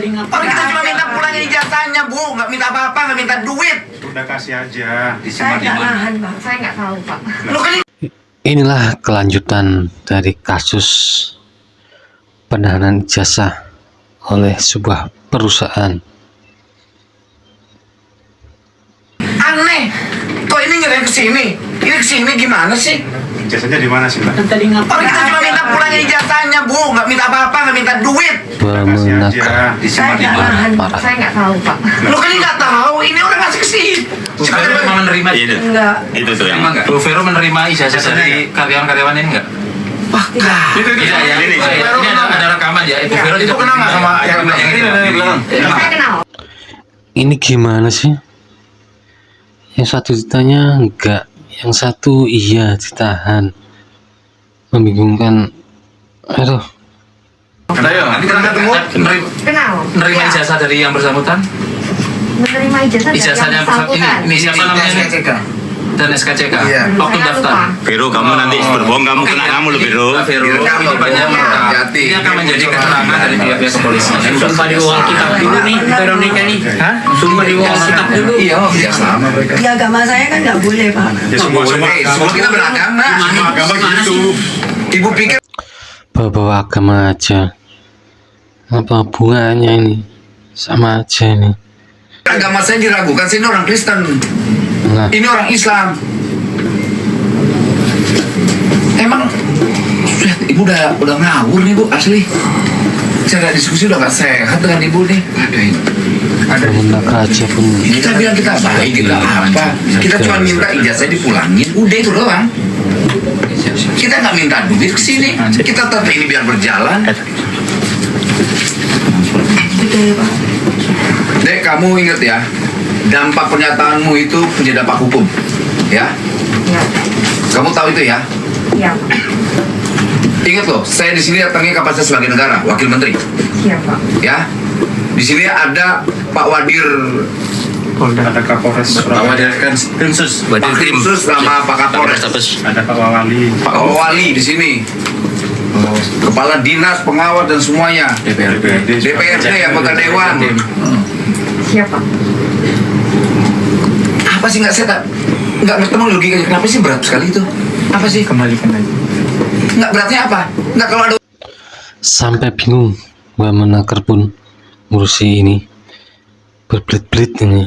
Orang kita cuma minta pulangin ijazahnya, Bu. Nggak minta apa-apa, nggak minta duit. Udah kasih aja. Saya nggak nahan, Pak. Saya nggak tahu, Pak. Lu kan Inilah kelanjutan dari kasus penahanan ijazah oleh sebuah perusahaan. aneh. Kok ini nggak kesini? Ini kesini gimana sih? Ijazahnya di mana sih, Mbak? Orang kita cuma minta pulangin ijazahnya, Bu. Nggak minta apa-apa, nggak minta duit. Memenangkan Saya nggak nahan, Pak. Saya nggak tahu, Pak. Lu kan nggak tahu. Ini orang ngasih kesini. Vero memang menerima itu? Enggak. Itu tuh yang Bu Vero menerima ijazah dari karyawan-karyawan ini enggak? Wah, Itu ya, ini ada rekaman ya. Bu Vero itu kenal nggak sama yang ini di belakang? Saya kenal. Ini gimana sih? Yang satu ditanya enggak, yang satu iya ditahan. Membingungkan. Aduh, Nanti kita ketemu Kenal. menerima Iya. ijazah dari yang bersangkutan. Menerima ijazah dari Ijazahnya yang bersangkutan. ini siapa namanya? Dan SKCK. Iya. Waktu Saya daftar. lupa. Vero, kamu nanti berbohong, kamu kena kamu loh, Vero. Pak Vero, Direkam ini loh, banyak Bu. Hati-hati. ini akan menjadi keterangan dari pihak kepolisian. Sumpah di uang kitab dulu nih, Veronica nih. Hah? Sumpah di uang kitab dulu. Iya, ya sama mereka. Di agama saya kan nggak boleh, Pak. Ya semua Semua kita beragama. semua agama gitu. Ibu pikir bawa agama aja. Apa hubungannya ini? Sama aja ini. agama saya diragukan. Saya ini orang Kristen. Nah, Ini orang Islam. Emang ibu udah ngawur nih, Bu, asli. Cara diskusi udah gak sehat dengan ibu nih. Ada pemerintah aja pun kita bilang kita baik, kita apa? Kita cuma minta ijazah dipulangin, udah itu doang. Kita nggak minta duit kesini. Kita tetap ini biar berjalan. Betul, Pak. Dek, kamu ingat ya, dampak pernyataanmu itu menjadi dampak hukum, ya? Iya. Kamu tahu itu ya? Iya. Ingat loh, saya di sini datangnya kapasitas sebagai negara, wakil menteri, Iya, Pak. ya. Di sini ada Pak Wadir, Ada Kapolres Pak Surabaya, Wadir kan khusus, Pak Khusus sama Pak Kapolres, ada Pak Wawali. Pak Wali di sini, kepala dinas, pengawas dan semuanya, DPRD, anggota dewan. Siapa? Apa sih nggak saya nggak ketemu logikanya? Kenapa sih berat sekali itu? Apa sih? Kembalikan aja. Nggak beratnya apa? Nggak kalau ada sampai bingung. Gua menakar pun ngurusi ini. Berbelit-belit ini.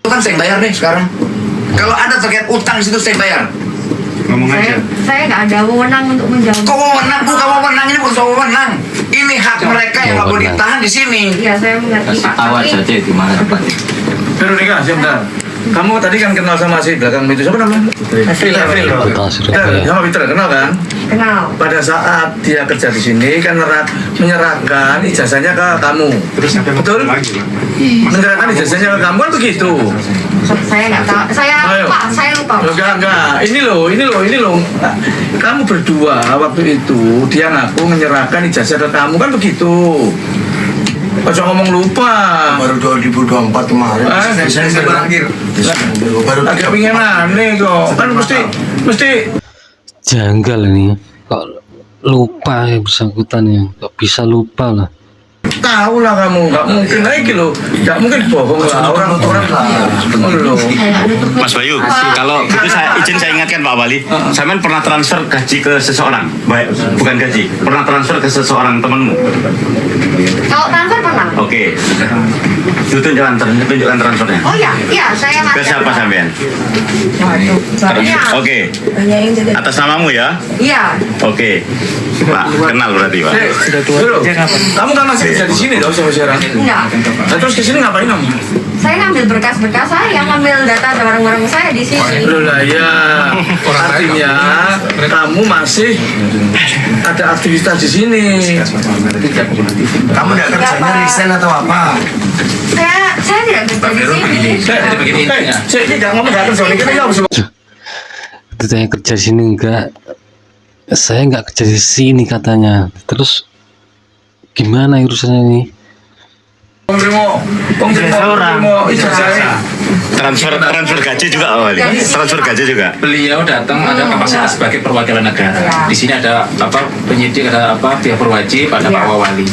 utang saya bayar deh sekarang. Kalau ada terkait utang di situ saya bayar. Ngomong aja. Saya nggak ada wewenang untuk menjawab. Kau wewenang, bukan wewenang, ini bukan soal wewenang. Ini hak mereka yang nggak boleh ditahan di sini. Iya, saya mengerti, Pak. awas Tapi saja di mana tempatnya. Veronica, sebentar. Kamu tadi kan kenal sama si belakang itu, siapa namanya? April. Kota Surabaya. Sama Peter, kenal kan? kenal. Pada saat dia kerja di sini kan menyerahkan ijazahnya ke kamu. Terus ada Betul? lagi, Pak. Menyerahkan ijazahnya ke kamu kan begitu. Saya nggak tahu. Saya Ayo. lupa. Saya lupa. Enggak. Ini loh. Kamu berdua waktu itu dia ngaku menyerahkan ijazah ke kamu kan begitu. Ojo ngomong lupa. Baru 2024 kemarin. Saya berakhir. Baru agak pengen aneh kok. Kan mesti Janggal ini. Kok lupa yang bersangkutan ya? Kok bisa lupa lah? tahu lah kamu. Nggak mungkin lagi loh. Nggak mungkin bohong lah orang-orang loh. Mas Bayu, kalau gitu saya izin saya ingatkan Pak Wali, Samen pernah transfer gaji ke seseorang, baik bukan gaji, pernah transfer ke seseorang temanmu. Kalau transfer pernah? Oke, tunjukkan transfernya. Oh iya, saya nggak. Ke siapa sampean? Waduh, banyak. Oke, Banyak yang jadi. atas namamu ya. Iya. Oke, Pak kenal berarti Pak. Dulu, kamu kan masih kerja di sini dong sama sekarang. Enggak. Nah, terus di sini ngapain kamu? Saya ngambil berkas-berkas saya, ngambil data barang-barang saya di sini. Loh lah ya, artinya kamu masih ada aktivitas di sini. kamu nggak kerjanya resign atau apa? Saya tidak kerja di sini. Jadi begini intinya. Saya ini jangan ngomong nggak kerja, ini kan kamu semua. Ditanya kerja di sini enggak. Saya enggak kerja di sini katanya. Terus gimana urusannya ini? Pengrimo ijazah. Transfer gaji juga Pak Wali. Transfer gaji juga. Beliau datang ada kapasitas sebagai perwakilan negara. Di sini ada penyidik, ada pihak berwajib, ada Pak Wawali.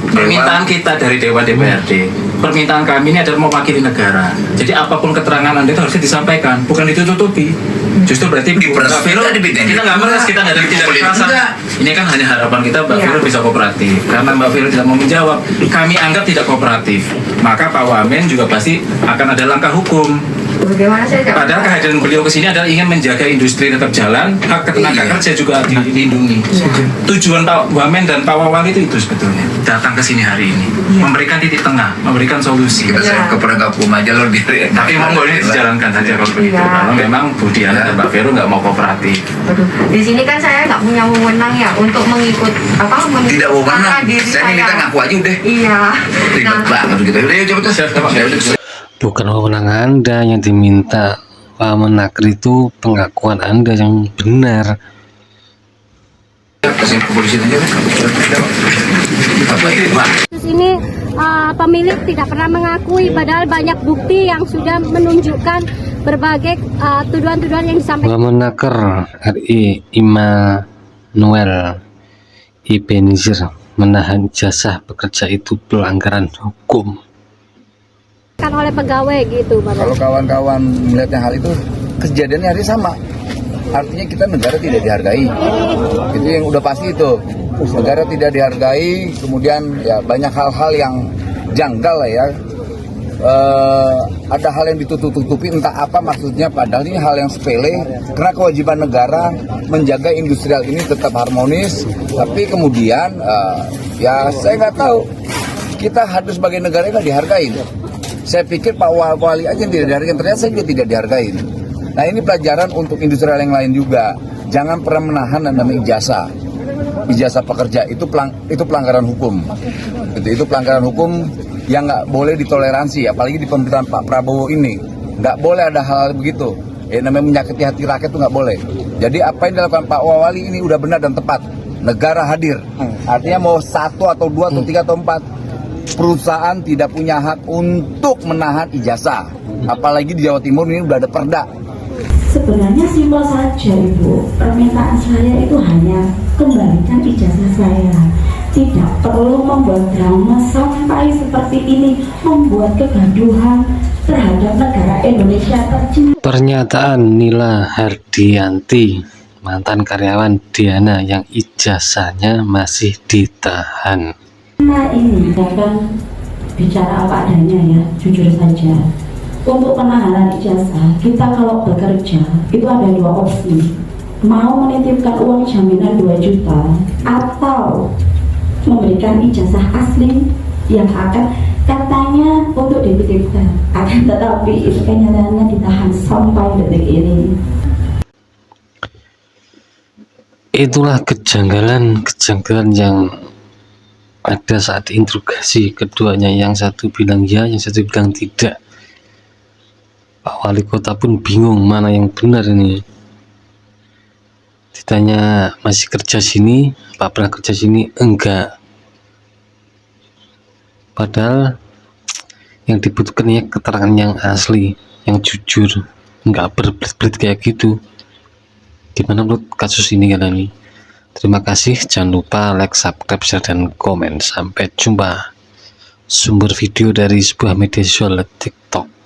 Permintaan kita dari Dewan DPRD, permintaan kami ini adalah mewakili negara. Jadi apapun keterangan Anda itu harusnya disampaikan, bukan ditutupi. Justru berarti Mbak Vero, kita nggak meres, kita nggak ada tindak kekerasan. Ini kan hanya harapan kita Mbak Vero bisa kooperatif. Karena Mbak Vero tidak mau menjawab, kami anggap tidak kooperatif. Maka Pak Wamen juga pasti akan ada langkah hukum. Bagaimana saya nggak Padahal kehadiran beliau ke sini adalah ingin menjaga industri tetap jalan, hak tenaga kerja juga dilindungi. Tujuan Pak Wamen dan Pak Wawal itu sebetulnya datang ke sini hari ini, memberikan titik tengah, memberikan solusi. Kita saya ke penegak hukum aja loh biar. Tapi monggo ini dijalankan saja kalau begitu. Kalau memang Bu Diana dan Mbak Vero nggak mau kooperatif. Aduh, di sini kan saya nggak punya wewenang ya untuk mengikut Tidak mau mana. diri Saya ini kita ngaku aja udah. Iya. Ribet banget gitu. Udah yuk coba tuh. Bukan wewenang Anda yang diminta. Wamenaker itu pengakuan Anda yang benar. Kasih ke polisi aja. Apa itu, Pak? Kasus ini pemilik tidak pernah mengakui, padahal banyak bukti yang sudah menunjukkan berbagai tuduhan-tuduhan yang disampaikan. Wamenaker RI Immanuel Ebenezer menahan ijazah bekerja itu pelanggaran hukum. Kan oleh pegawai gitu, Bapak. Kalau kawan-kawan melihatnya hal itu, kejadiannya hari sama. Artinya kita negara tidak dihargai. Itu yang udah pasti itu. Negara tidak dihargai, kemudian ya banyak hal-hal yang janggal lah ya. Ada hal yang ditutup-tutupi, entah apa maksudnya, padahal ini hal yang sepele. Karena kewajiban negara menjaga industrial ini tetap harmonis. Tapi kemudian ya saya nggak tahu. Kita harus sebagai negara nggak dihargai. Saya pikir Pak Wali aja yang tidak dihargai, ternyata saya juga tidak dihargai. Nah ini pelajaran untuk industrial yang lain juga. Jangan pernah menahan namanya ijazah pekerja itu pelanggaran hukum. Itu pelanggaran hukum yang nggak boleh ditoleransi, apalagi di pemerintahan Pak Prabowo ini nggak boleh ada hal begitu. Namanya menyakiti hati rakyat itu nggak boleh. Jadi apa yang dilakukan Pak Wali ini udah benar dan tepat. Negara hadir, artinya mau 1 atau 2 atau 3 atau 4. Perusahaan tidak punya hak untuk menahan ijazah, apalagi di Jawa Timur ini udah ada perda. Sebenarnya simpel saja Ibu, permintaan saya itu hanya kembalikan ijazah saya. Tidak perlu membuat drama sampai seperti ini, membuat kegaduhan terhadap negara Indonesia tercinta. Pernyataan Nila Hardianti, mantan karyawan Diana yang ijazahnya masih ditahan. Nah ini akan bicara apa adanya ya, jujur saja. Untuk penahanan ijazah, kita kalau bekerja itu ada 2 opsi. Mau menitipkan uang jaminan 2 juta atau memberikan ijazah asli yang akan katanya untuk dititipkan. Akan tetapi itu kenyataannya ditahan sampai detik ini. Itulah kejanggalan yang ada saat interogasi keduanya. Yang satu bilang ya, yang satu bilang tidak. Pak Wali Kota pun bingung mana yang benar ini. Ditanya masih kerja sini, Pak pernah kerja sini? Enggak. Padahal yang dibutuhkan ya keterangan yang asli, yang jujur, enggak berbelit-belit kayak gitu. Gimana menurut kasus ini kalian ini? Terima kasih, jangan lupa like, subscribe, share, dan komen. Sampai jumpa. Sumber video dari sebuah media sosial TikTok.